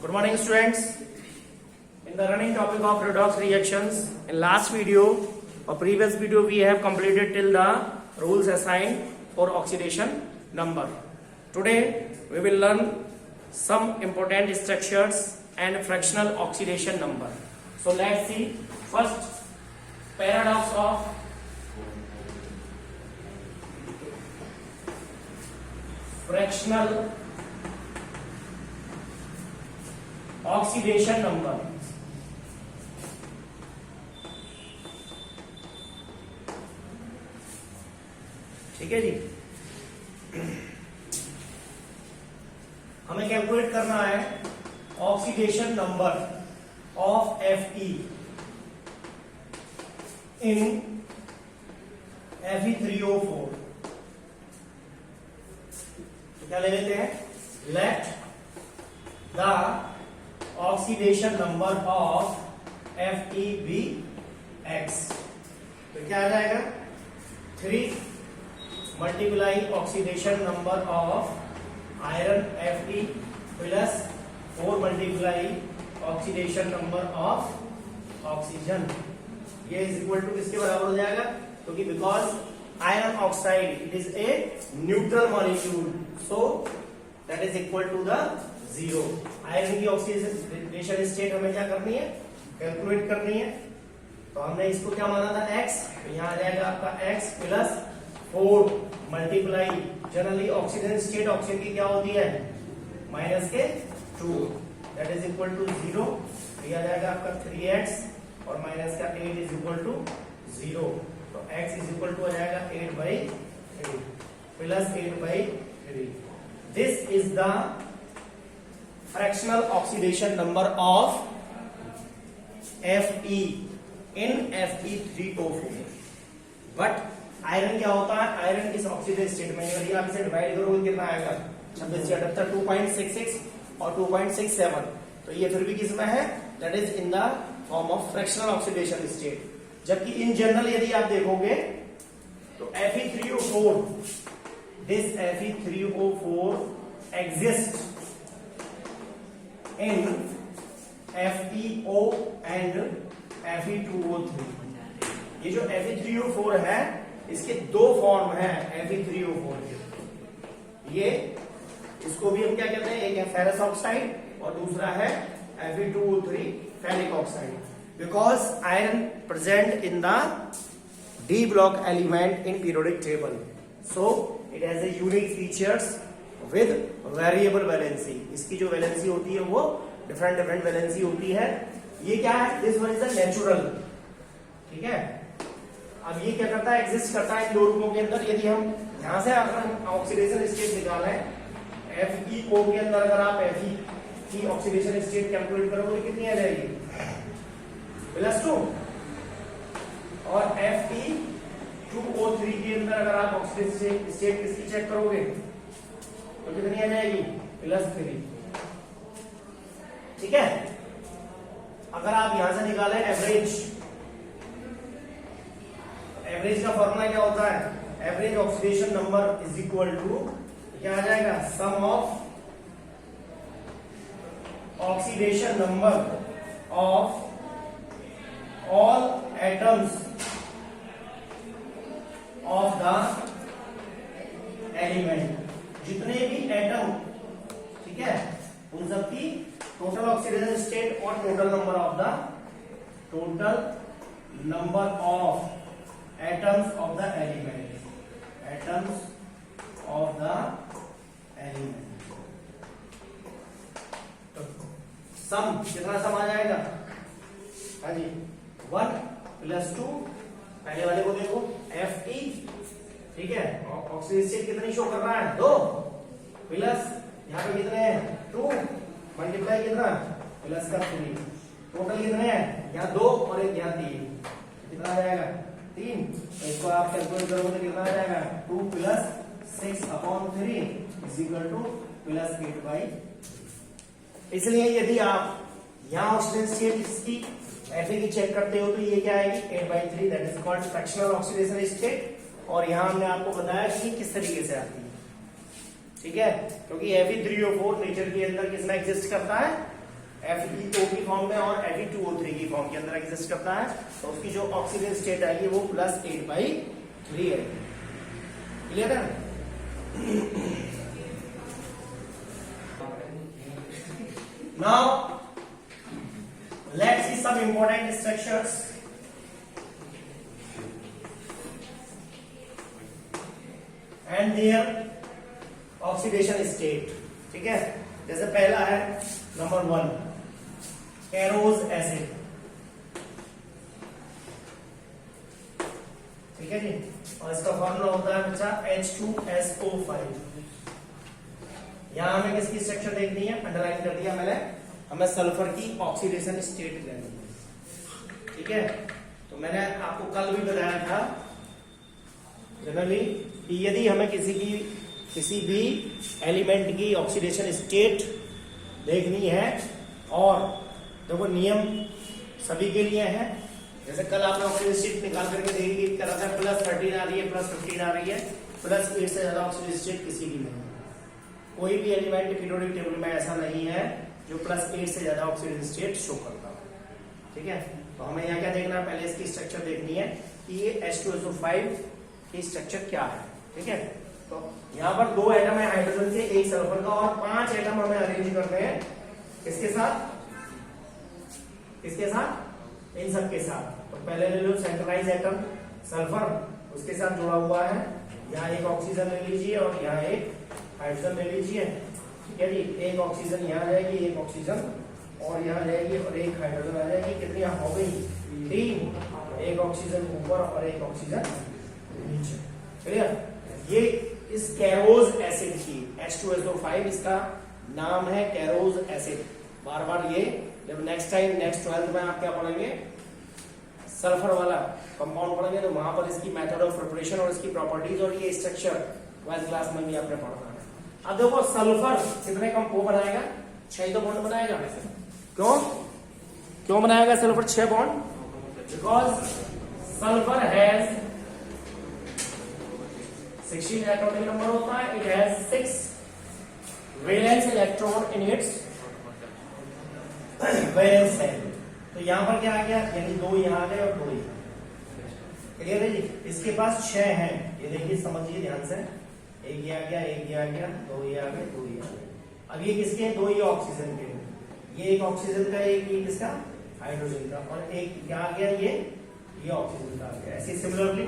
Good morning, students. In the running topic of redox reactions, in last video or previous video, we have completed till the rules assigned for oxidation number. Today, we will learn some important structures and fractional oxidation number. So let's see. First, paradox of fractional oxidation number. ठीक है जी. हमें calculate करना है oxidation number of Fe in Fe3O4. तो क्या ले लेते हैं? Let the oxidation number of Fe be x. तो क्या आ जाएगा? 3 multiply oxidation number of iron Fe plus 4 multiply oxidation number of oxygen. ये इज इक्वल टू किसके बराबर हो जाएगा? क्योंकि because iron oxide it is a neutral molecule, so that is equal to the 0. Iron की ऑक्सीडेशन स्टेट हमें क्या करनी है? कैलकुलेट करनी है. तो हमने इसको क्या माना था? x. तो यहाँ आ जाएगा आपका x plus 4 multiply generally oxygen state oxygen की क्या होती है? माइनस के 2. That is equal to 0. तो आ जाएगा आपका 3x और माइनस का 8 इज इक्वल टू 0. तो x इज इक्वल टू आ जाएगा 8/3 plus 8/3. This is the fractional oxidation number of Fe in Fe3O4. But iron क्या होता है? आयरन इस ऑक्सीडेशन स्टेट में यदि आप इसे डिवाइड करोगे कितना आएगा? 26 से 78 2.66 और 2.67. तो ये फिर भी किस में है? That is in the form of fractional oxidation state. जबकि इन जनरल यदि आप देखोगे तो Fe3O4, this Fe3O4 exist in FeO and Fe2O3. ये जो Fe3O4 है इसके दो फॉर्म है Fe3O4 के. ये इसको भी हम क्या कहते हैं? एक है फेरस ऑक्साइड और दूसरा है Fe2O3 ferric oxide. Because iron present in the D block element in periodic table, so it has a unique features with variable valency. इसकी जो वैलेंसी होती है वो डिफरेंट वैलेंसी होती है. ये क्या है? This one is the natural. ठीक है. अब ये क्या करता है? एग्जिस्ट करता है इन दो रूपों के अंदर. यदि हम यहां से अगर हम ऑक्सीडेशन स्टेट निकालें FeO के अंदर, अगर आप Fe की ऑक्सीडेशन स्टेट कैलकुलेट करोगे कितनी आ जाएगी? +2. और Fe2O3 के अंदर अगर आप ऑक्सीडेशन स्टेट किसकी चेक करोगे तो कितनी आ जाएगी? +3. ठीक है. अगर आप यहां से निकालें एवरेज, एवरेज का फॉर्मूला क्या होता है? Average oxidation number is equal to क्या आ जाएगा? Sum of oxidation number of all atoms of the element. जितने भी एटम, ठीक है, उन सब की टोटल ऑक्सीडेशन स्टेट और total number of atoms of the element. Atoms of the element. तो सम कितना सम आ जाएगा? हाँ जी, 1 + 2. पहले वाले को देखो Fe, ठीक है, ऑक्सीजन स्टेट कितनी शो कर रहा है? 2 प्लस यहाँ पे कितने हैं? 2 मल्टीप्लाई कितना? प्लस का 3. टोटल कितने हैं? यहाँ 2 और एक यहाँ 3. कितना आ जाएगा? 3. इसको आप कैलकुलेट करोगे तो कितना आ जाएगा? 2 + 6/3 इज इक्वल टू +8/. इसलिए यदि आप यहाँ ऑक्सीजन स्टेट इसकी Fe की चेक करते हो तो ये क्या आएगी? 8/3. That is called fractional oxidation state. और यहां हमने आपको बताया कि किस तरीके से आती है, ठीक है, क्योंकि Fe3O4 नेचर के अंदर किसमें एग्जिस्ट करता है, FeO की फॉर्म में और Fe2O3 की फॉर्म के अंदर एग्जिस्ट करता है, तो उसकी जो ऑक्सीजन स्टेट आएगी वो +8/3 है। क्लियर है? Now let's see some important structures and their oxidation state। ठीक है, जैसे पहला है नंबर 1 कैरोज एसिड। ठीक है जी, और इसका फॉर्मूला होता है बच्चा H2SO5। यहां हमें किसकी स्ट्रक्चर देखनी है, अंडरलाइन कर दिया मैंने, हमें सल्फर की ऑक्सीडेशन स्टेट लेनी है। ठीक है, तो मैंने आपको कल भी बताया था जनरली कि यदि हमें किसी भी एलिमेंट की ऑक्सीडेशन स्टेट देखनी है, और देखो नियम सभी के लिए है, जैसे कल आपने ऑक्सीडेशन स्टेट निकाल करके देखी करा था, +13 आ रही है, +15 आ रही है, +8 से ज्यादा ऑक्सीडेशन स्टेट किसी की नहीं है। कोई भी एलिमेंट पीरियोडिक टेबल में ऐसा नहीं है जो +8 से ज्यादा ऑक्सीडेशन स्टेट शो करता हो। ठीक है, तो हमें यहाँ क्या देखना है, पहले इसकी स्ट्रक्चर देखनी है कि ये H2SO5 की स्ट्रक्चर क्या है। ठीक है, तो यहाँ पर 2 एटम है हाइड्रोजन के, 1 सल्फर का, और 5 एटम हमें अरेंज करने हैं किसके साथ, इन सब के साथ। तो पहले ले लो सेंट्रलाइज एटम सल्फर, उसके साथ जुड़ा हुआ है, यहाँ एक ऑक्सीजन ले लीजिए और यहाँ एक हाइड्रोजन ले लीजिए। ठीक है जी, एक ऑक्सीजन यहाँ जाएगी, एक ऑक्सीजन और यहाँ जाएगी, और एक हाइड्रोजन आ जाएगी। कितनी हो गई, 3, एक ऑक्सीजन ऊपर और एक ऑक्सीजन नीचे। क्लियर? ये इस कैरोज एसिड की H2SO5 इसका नाम है कैरोज एसिड। बार बार ये जब नेक्स्ट 12th में आप क्या पढ़ेंगे, सल्फर वाला कंपाउंड पढ़ेंगे, तो वहां पर इसकी मेथड ऑफ प्रिपरेशन और इसकी प्रॉपर्टीज और ये स्ट्रक्चर 12th क्लास में भी आपने पढ़ना है। अब देखो सल्फर कितने वो बनाएगा, 6 तो बॉन्ड बनाएगा। क्यों बनाएगा sulphur 6 bond? Because sulphur has 16 atomic number होता है, it has 6 valence electron in its valence shell. तो यहां पर क्या आ गया, यानी 2 यहां आ गए और 2 यहां। क्लियर है जी? इसके पास 6 हैं, ये देखिए समझिए ध्यान से, एक ये आ गया, एक ये आ गया, 2 ये आ गए, 2 ये आ गए। अब ये किसके हैं, 2 ये ऑक्सीजन के हैं, ये एक ऑक्सीजन का, एक ये किसका, हाइड्रोजन का, और एक क्या आ गया, ये ऑक्सीजन का आ गया। ऐसे सिमिलरली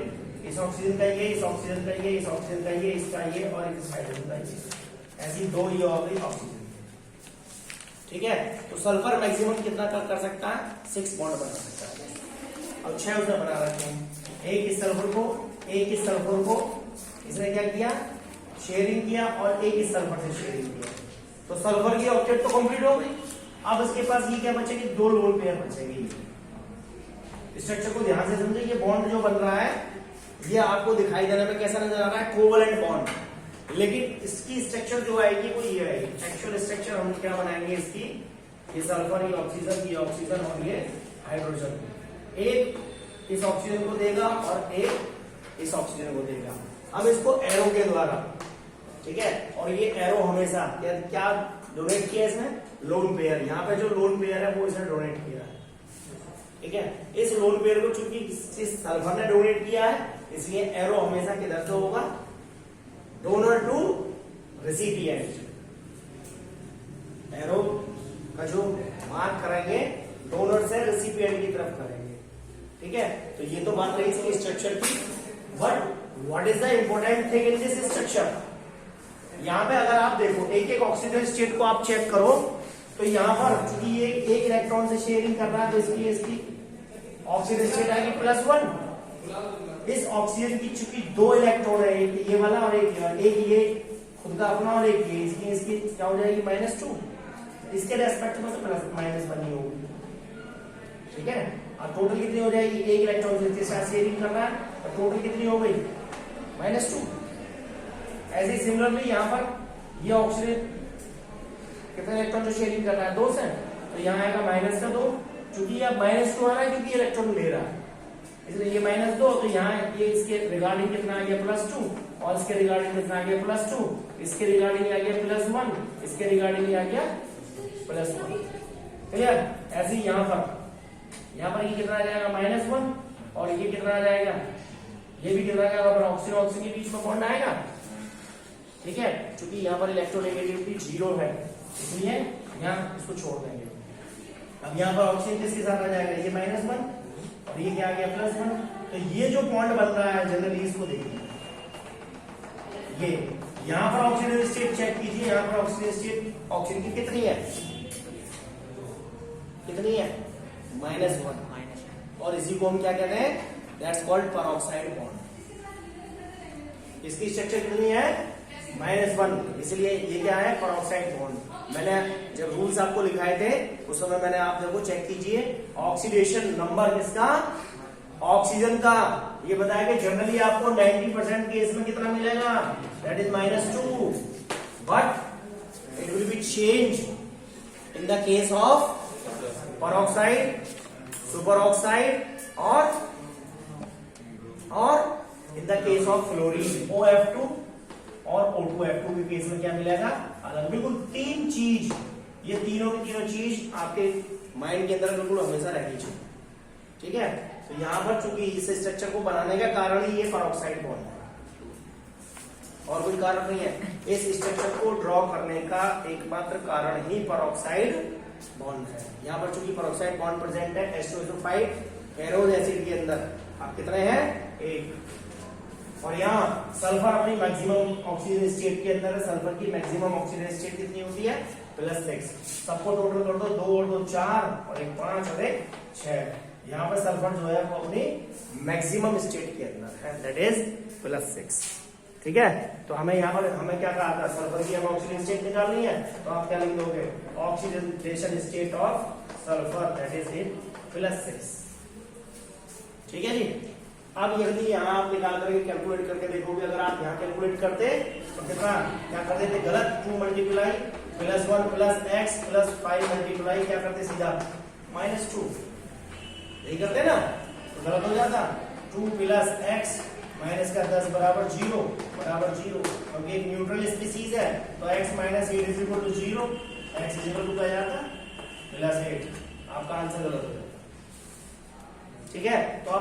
इस ऑक्सीजन का ये, इस ऑक्सीजन का ये, इस ऑक्सीजन का ये, इसका ये, और इस हाइड्रोजन का ये, ऐसी 2 ये हो गई ऑक्सीजन। ठीक है, तो सल्फर मैक्सिमम कितना कर सकता है, 6 बॉन्ड बना सकता है। अब 6 उसने बना रखे हैं, एक इस सल्फर को इसने क्या किया, शेयरिंग किया, और एक इस सल्फर से शेयरिंग किया। तो सल्फर की ऑक्टेट तो कंप्लीट हो गई। अब इसके पास ये क्या बचेगी, 2 लोन पेयर बचेगी। स्ट्रक्चर को ध्यान से समझे, ये बॉन्ड जो बन रहा है ये आपको दिखाई देने में कैसा नजर आ रहा है, कोवलेंट बॉन्ड, लेकिन इसकी स्ट्रक्चर जो आएगी वो ये आएगी। एक्चुअल स्ट्रक्चर हम क्या बनाएंगे इसकी, ये सल्फर, ये ऑक्सीजन और ये हाइड्रोजन, एक इस ऑक्सीजन को देगा और एक इस ऑक्सीजन को देगा। अब इसको एरो के द्वारा, ठीक है, और ये एरो हमेशा क्या डोनेट किया इसने, लोन पेयर। यहाँ पे जो लोन पेयर है वो इसने डोनेट किया है। ठीक है, इस लोन पेयर को चूंकि इस सल्फर ने डोनेट किया है, इसलिए एरो हमेशा किधर से होगा, डोनर टू रेसिपिएंट। एरो का जो मार्क करेंगे डोनर से रेसिपिएंट की तरफ करेंगे। ठीक है, तो ये तो बात रही इसकी स्ट्रक्चर की। But what is the important thing in this structure, यहां पे अगर आप देखो एक एक ऑक्सीजन स्टेट को आप चेक करो, तो यहां पर चूंकि ये एक इलेक्ट्रॉन से शेयरिंग कर रहा है, तो इसकी ऑक्सीजन स्टेट आएगी +1। इस ऑक्सीजन की चूंकि 2 इलेक्ट्रॉन है, एक ये वाला और एक ये खुद का अपना और एक ये, इसकी क्या हो जाएगी, -2। इसके रेस्पेक्ट में तो माइनस बनी होगी। ठीक है, और टोटल कितनी हो जाएगी, एक इलेक्ट्रॉन जिसके साथ शेयरिंग कर रहा है, और टोटल कितनी हो गई, -2। ऐसे सिमिलरली यहाँ पर ये ऑक्सीजन कितने इलेक्ट्रॉन जो शेयरिंग कर रहा है, 2 से, तो यहाँ आएगा -2। चूंकि यह -2 आ रहा है क्योंकि इलेक्ट्रॉन ले रहा है, इसलिए ये -2, तो यहाँ ये इसके रिगार्डिंग कितना आ गया, +2, और इसके रिगार्डिंग कितना आ गया, +2, इसके रिगार्डिंग आ गया +1, इसके रिगार्डिंग आ गया +1। क्लियर। ऐसे ही यहाँ पर ये कितना आ जाएगा -1 और ये कितना आ जाएगा, ये भी कितना आ जाएगा, पर ऑक्सीजन ऑक्सीजन के बीच में बॉन्ड आएगा, ठीक है। क्योंकि यहाँ पर इलेक्ट्रोनेगेटिविटी 0 है, इसलिए यहाँ इसको छोड़ देंगे। अब यहाँ पर ऑक्सीजन किसके साथ आ जाएगा, ये -1 और ये क्या आ गया +1। तो ये जो बॉन्ड बन रहा है जनरली इसको देखिए, ये यहाँ पर ऑक्सीजन स्टेट चेक कीजिए, यहाँ पर ऑक्सीजन स्टेट ऑक्सीजन की कितनी है, कितनी है -1, और इसी को हम क्या कहते हैं, दैट्स कॉल्ड पेरोक्साइड बॉन्ड। इसकी स्ट्रक्चर कितनी है -1, इसलिए ये क्या है पेरोक्साइड बॉन्ड। मैंने जब रूल्स आपको लिखाए थे उस समय मैंने आप देखो चेक कीजिए, ऑक्सीडेशन नंबर किसका, ऑक्सीजन का, ये बताया कि जनरली आपको 90% केस में कितना मिलेगा, that is -2, but it will be change in the case of peroxide, super oxide और in the case of fluorine OF2 और O2F2 के केस में क्या मिलेगा अलग। बिल्कुल 3 चीज, ये तीनों की तीनों चीज आपके माइंड के अंदर बिल्कुल हमेशा रहनी चाहिए, ठीक है। तो यहाँ पर चूंकि इस स्ट्रक्चर को बनाने का कारण ही ये पेरोक्साइड बॉन्ड है और कोई कारण नहीं है, इस स्ट्रक्चर को ड्रॉ करने का एकमात्र कारण ही पेरोक्साइड बॉन्ड है। यहाँ पर चूंकि पेरोक्साइड बॉन्ड प्रेजेंट है H2SO5 फेरोज एसिड के अंदर, आप कितने हैं 1, और यहाँ सल्फर अपनी मैक्सिमम ऑक्सीजन स्टेट के अंदर है, सल्फर की मैक्सिमम ऑक्सीजन स्टेट कितनी होती है +6, सबको टोटल कर दो 2 और 2 4 और 1 5 और 1 6, यहाँ पर सल्फर जो है वो अपनी मैक्सिमम स्टेट के अंदर है, दैट इज +6, ठीक है। तो हमें यहाँ पर हमें क्या कहा था, सल्फर की हमें ऑक्सीजन स्टेट निकालनी है, तो आप क्या लिख दोगे, oxidation state of sulphur that is in +6, ठीक है जी। अब यदि यहाँ आप निकाल करके कैलकुलेट करके देखोगे, अगर आप यहाँ कैलकुलेट करते तो कितना क्या करते थे गलत, 2 मल्टीप्लाई +1 +x +5 मल्टीप्लाई क्या करते सीधा -2, यही करते ना, तो गलत हो जाता। 2 + x -10 बराबर 0 क्योंकि एक न्यूट्रल स्पीसीज है, तो x - 8 = 0, x = क्या जाता +8, आपका आंसर गलत हो जाता, ठीक है। तो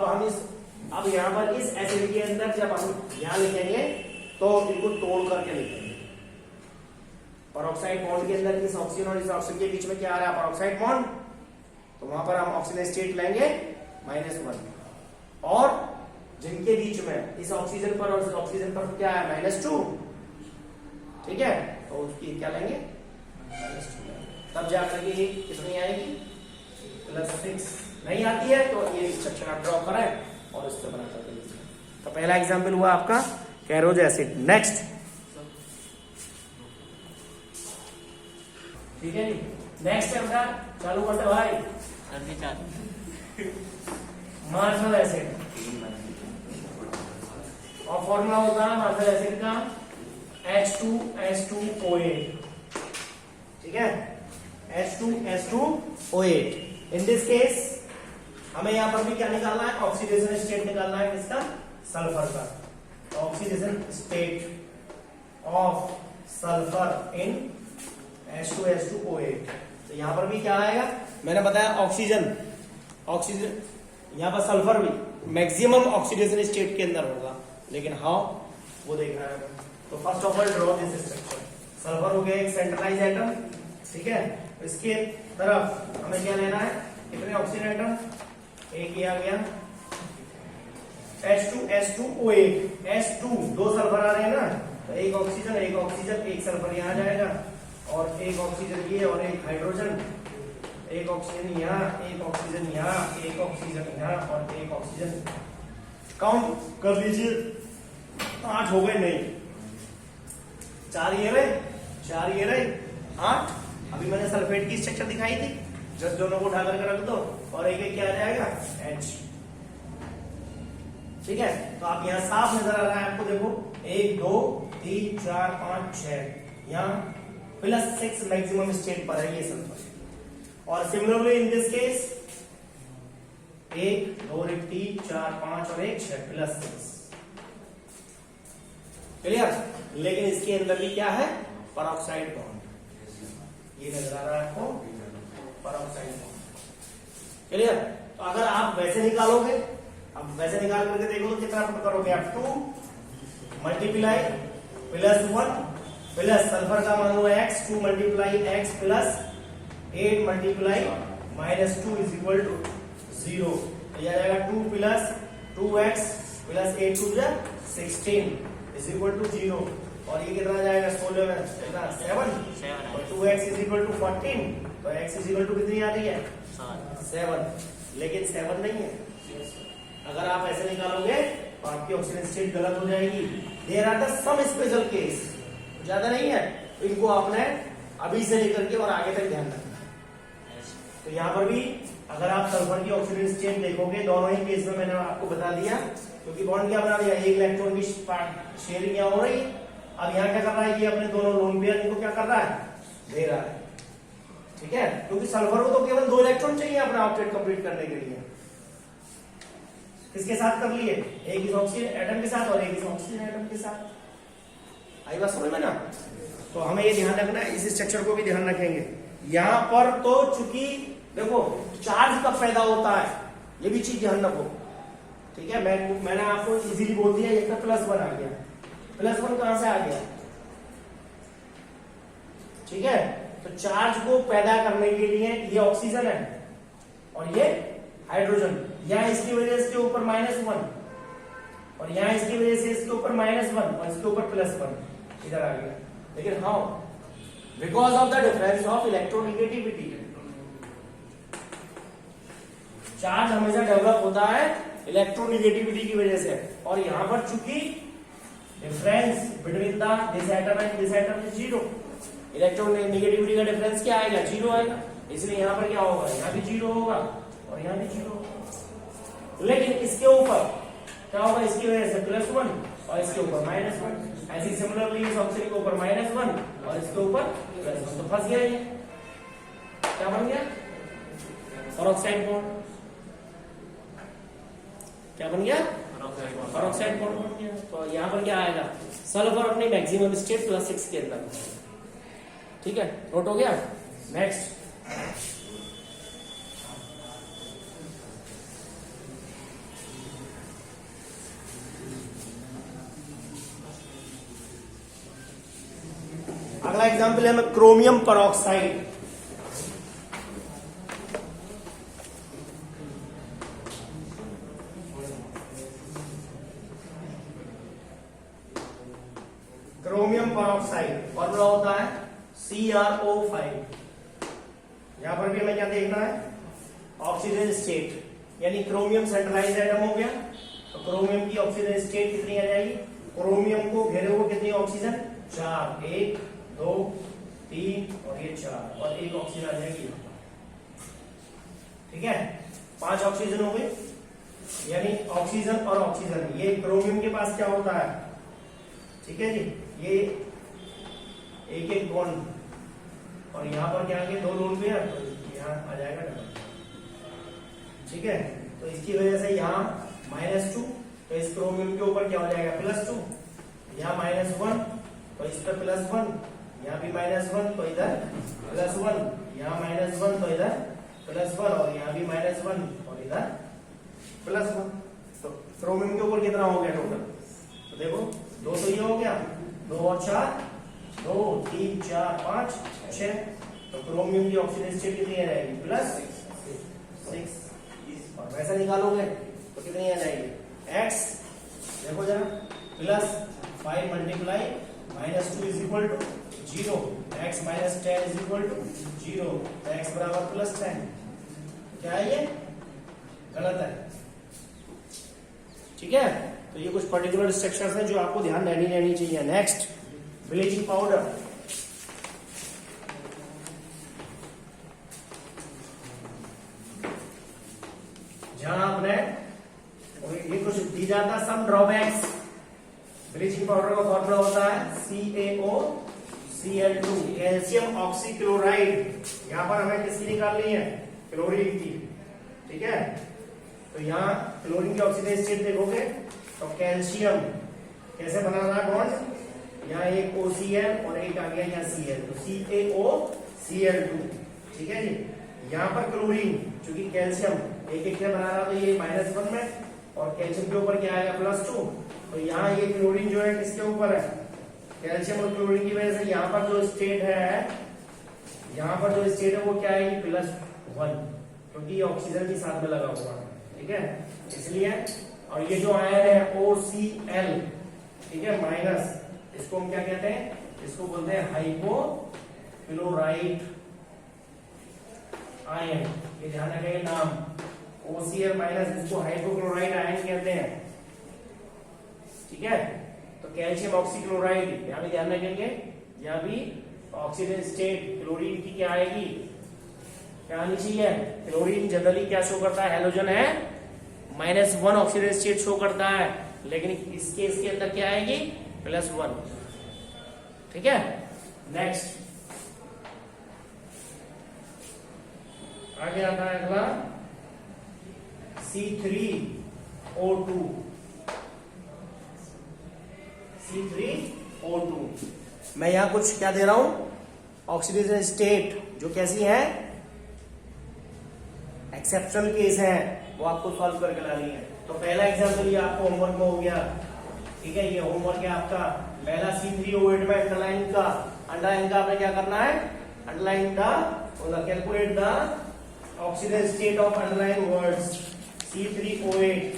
अब यहाँ पर इस एसिड के अंदर जब हम यहाँ लिखेंगे तो इनको तोड़ करके लिखेंगे, पेरोक्साइड बॉन्ड के अंदर इस ऑक्सीजन और इस ऑक्सीजन के बीच में क्या आ रहा है पेरोक्साइड बॉन्ड, तो वहां पर हम ऑक्सीजन स्टेट लेंगे -1, और जिनके बीच में इस ऑक्सीजन पर और इस ऑक्सीजन पर क्या है -2, ठीक है, तो उसकी क्या लेंगे -2, तब जाकर के कितनी आएगी +6, नहीं आती है तो ये स्ट्रक्चर आप ड्रॉ करें और इस पर बना करके लीजिए। तो पहला एग्जांपल हुआ आपका कैरोज एसिड। नेक्स्ट, ठीक है जी, नेक्स्ट है बेटा, चालू करते भाई, मार्शल एसिड, और फॉर्मूला होता है मार्शल एसिड का H2S2O8, ठीक है, H2S2O8। इन दिस केस हमें यहां पर भी क्या निकालना है, ऑक्सीडेशन स्टेट निकालना है किसका, सल्फर का। तो oxidation state of sulphur in H2S2O8, तो यहां पर भी क्या आएगा, मैंने बताया ऑक्सीजन यहां पर सल्फर भी मैक्सिमम ऑक्सीडेशन स्टेट के अंदर होगा, लेकिन हाउ वो देख रहा है। तो first of all draw this structure, sulphur हो गया एक सेंट्रलाइज एटम, ठीक है, इसके तरफ हमें क्या लेना है, कितने ऑक्सीजन एटम, एक ही आ गया H2S2O8, H2 दो सल्फर आ रहे हैं ना, तो एक ऑक्सीजन एक सल्फर यहाँ जाएगा, और एक ऑक्सीजन ये और एक हाइड्रोजन, एक ऑक्सीजन यहाँ, एक ऑक्सीजन यहाँ, एक ऑक्सीजन यहाँ और एक ऑक्सीजन, काउंट कर लीजिए 8 हो गए, नहीं 4 ये रहे 8। अभी मैंने सल्फेट की स्ट्रक्चर दिखाई थी, जस्ट दोनों को उठा करके रख दो और एक एक क्या आ जाएगा H, ठीक है। तो आप यहाँ साफ नजर आ रहा है आपको, देखो 1 2 3 4 5 6, यहाँ +6 मैक्सिमम स्टेट पर है ये सल्फर, और सिमिलरली इन दिस केस 1 2 3 4 5 और 1 6 +6, क्लियर। लेकिन इसके अंदर भी क्या है पेरोक्साइड बॉन्ड, ये नजर आ रहा है आपको पेरोक्साइड क्लियर? तो अगर आप वैसे निकालोगे, अब वैसे निकाल करके देखो तो कितना पुट करोगे आप, 2 मल्टीप्लाई +1 प्लस सल्फर का मान लो x, 2 multiply x plus 8 multiply -2 is equal to 0। तो यह आ जाएगा 2 plus 2x plus 8 2 16 is equal to 0। और ये कितना जाएगा 16 में कितना 7 और 2x इज इक्वल टू 14। तो x इज इक्वल टू कितनी आ रही है 7, लेकिन 7 नहीं है। अगर आप ऐसे निकालोगे तो आपकी ऑक्सीजन स्टेट गलत हो जाएगी। There are the some special case, ज्यादा नहीं है, तो इनको आपने अभी से लेकर के और आगे तक ध्यान रखना। तो यहाँ पर भी अगर आप सल्फर की ऑक्सीजन स्टेट देखोगे, दोनों ही केस में मैंने आपको बता दिया, क्योंकि बॉन्ड क्या बना दिया, एक इलेक्ट्रॉन की शेयरिंग यहाँ हो रही है। अब यहाँ क्या कर रहा है, ये अपने दोनों लोन पेयर इनको क्या कर रहा है, दे रहा है। ठीक है, क्योंकि सल्फर को तो केवल 2 इलेक्ट्रॉन चाहिए अपना ऑक्टेट कंप्लीट करने के लिए। किसके साथ कर लिए, एक इस ऑक्सीजन एटम के साथ और एक इस ऑक्सीजन एटम के साथ। आई बात समझ में ना? तो हमें ये ध्यान रखना है, इस स्ट्रक्चर को भी ध्यान रखेंगे। यहां पर तो चूंकि देखो चार्ज कब पैदा होता है, ये भी चीज ध्यान रखो। ठीक है, मैंने आपको इजीली बोल दिया, एक +1 आ गया। +1 कहां से आ गया? ठीक है, तो चार्ज को पैदा करने के लिए ये ऑक्सीजन है और ये हाइड्रोजन, यहां इसकी वजह से इसके ऊपर -1 और यहां इसकी वजह से इसके ऊपर -1 और इसके ऊपर +1 इधर आ गया। लेकिन how? Because of the difference of electronegativity. Charge हमेशा डेवलप होता है इलेक्ट्रोनेगेटिविटी की वजह से, और यहां पर चूंकि difference between the this atom and this atom is 0, electronegativity का डिफरेंस क्या आएगा, 0 आएगा। इसलिए यहां पर क्या होगा, यहां भी 0 होगा और यहां भी 0 होगा। लेकिन इसके ऊपर क्या होगा, इसकी वजह से +1 और इसके ऊपर -1। ऐसी सिमिलरली इस ऑक्सीजन के ऊपर -1 और इसके ऊपर +1, तो फंस गया ये। क्या बन गया, ऑक्साइड बॉन्ड। क्या बन गया, ऑक्साइड बॉन्ड बन गया। तो यहां पर क्या आएगा, सल्फर अपनी मैक्सिमम स्टेट +6 के अंदर। ठीक है, नोट हो गया। नेक्स्ट, अगला एग्जाम्पल है chromium peroxide. Chromium peroxide formula होता है CrO5। यहां पर भी हमें क्या देखना है, ऑक्सीजन स्टेट, यानी क्रोमियम सेंट्रलाइज एटम हो गया, तो क्रोमियम की ऑक्सीजन स्टेट कितनी आ जाएगी, क्रोमियम को घेरे हुए कितनी ऑक्सीजन, 4, 1 2 3 और ये 4 और एक ऑक्सीजन आ जाएगी। ठीक है, 5 ऑक्सीजन हो गए, यानी ऑक्सीजन और ऑक्सीजन। ये क्रोमियम के पास क्या होता है, ठीक है जी, ये एक बॉन्ड और यहां पर क्या आ गया, 2 लोन पेयर, तो यहां आ जाएगा डबल। ठीक है, तो इसकी वजह से यहां -2, तो इस क्रोमियम के ऊपर क्या हो जाएगा, +2, यहां -1 तो इस पर +1, यहाँ भी -1 तो इधर +1, यहाँ -1 तो इधर +1 और यहाँ भी -1 और इधर +1। तो क्रोमियम के ऊपर कितना हो गया टोटल, तो देखो 2 तो ये हो गया, 2 और 4, 2 3 4 5 6, तो क्रोमियम की ऑक्सीजन स्टेट कितनी आ जाएगी, +6। और वैसा निकालोगे तो कितनी आ जाएगी, x देखो जरा, +5 multiply -2 is equal to 0, x -10 is equal to 0, तो x बराबर +10। क्या है ये, गलत है। ठीक है, तो ये कुछ पर्टिकुलर स्ट्रक्चर्स हैं जो आपको ध्यान रहनी चाहिए। Next, bleaching powder. जहां आपने ये कुछ दी जाता है सम ड्रॉबैक्स। ब्लीचिंग पाउडर का फॉर्मूला होता है CaOCl2, कैल्शियम ऑक्सीक्लोराइड। यहां पर हमें किसकी निकालनी है, क्लोरीन की। ठीक है, तो यहाँ क्लोरीन की ऑक्सीजन स्टेट देखोगे तो कैल्शियम कैसे बना रहा है बॉन्ड, यहाँ एक OCl और एक आ गया यहाँ Cl, तो CaOCl2। ठीक है जी, यहाँ पर क्लोरीन, क्योंकि कैल्शियम एक एक में बना रहा तो ये -1 में, और कैल्शियम के ऊपर क्या आएगा +2। तो यहाँ ये क्लोरीन जो है किसके ऊपर है, कैल्शियम और क्लोरीन की वजह से यहाँ पर जो स्टेट है, यहाँ पर जो स्टेट है वो क्या आएगी +1, क्योंकि ये ऑक्सीजन के साथ में लगा हुआ है, ठीक है, इसलिए। और ये जो आयन है OCl, ठीक है, माइनस, इसको हम क्या कहते हैं, इसको बोलते हैं हाइपोक्लोराइट आयन। ये ध्यान रखेंगे नाम, OCl माइनस, इसको हाइपोक्लोराइट आयन कहते हैं, ठीक है। तो कैल्शियम ऑक्सीक्लोराइड, यहाँ भी ध्यान रखेंगे, यहाँ भी ऑक्सीजन स्टेट क्लोरीन की क्या आएगी, क्या आनी चाहिए, क्लोरीन जनरली क्या शो करता है, हेलोजन है, -1 ऑक्सीजन स्टेट शो करता है, लेकिन इसके अंदर क्या आएगी +1, ठीक है। नेक्स्ट आगे आता है अगला C3O2। C3O2 मैं यहां कुछ क्या दे रहा हूं, ऑक्सीडेशन स्टेट जो कैसी है, एक्सेप्शनल केस है, वो आपको सॉल्व करके लानी है। तो पहला एग्जांपल ये आपको होमवर्क में हो गया, ठीक है, ये होमवर्क है आपका। पहला C3O8 में अंडरलाइन का आपने क्या करना है, underline the calculate the oxygen state of underline words C3O8।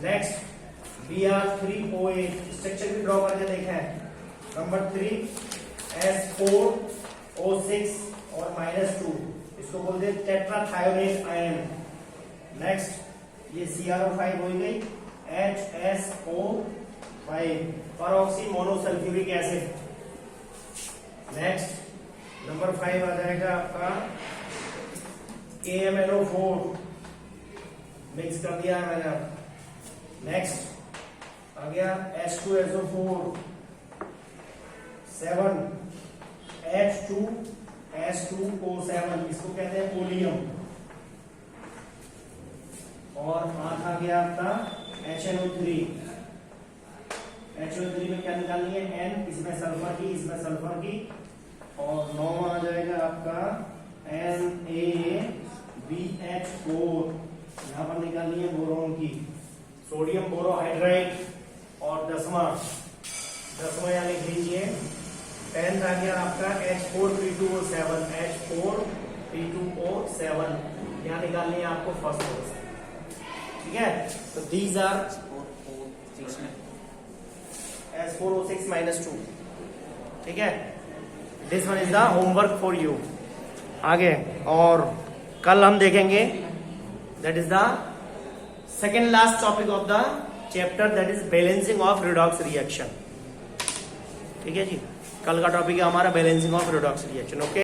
Next Br3O8, structure भी ड्रॉ करके देखें। नंबर 3 S4O6 और -2, इसको बोलते हैं टेट्राथायोनेट आयन। नेक्स्ट ये CrO5 हो गई, HSO5, peroxy monosulphuric acid. Next number 5 आ जाएगा आपका KMNO4, मिक्स कर दिया है मैंने। नेक्स्ट आ गया H2SO4, 7 H2S2O7, इसको कहते हैं पोलियम। और 8 आ गया आपका HNO3। HNO3 में क्या निकालनी है, N, इसमें सल्फर की, इसमें सल्फर की। और 9 आ जाएगा आपका NaBH4, यहां पर निकालनी है बोरोन की, सोडियम बोरोहाइड्राइड। और 10वां यानी लिख लीजिए, 10th आ गया आपका H4P2O7, H4P2O7, यहाँ निकालनी है आपको फर्स्ट फोर्स, ठीक है। तो दीज आर S4O6 -2, ठीक है। This one is the homework for you. आगे और कल हम देखेंगे, that is the second last topic of the chapter, that is balancing of redox reaction, ठीक है जी। कल का टॉपिक है हमारा balancing of redox reaction, okay.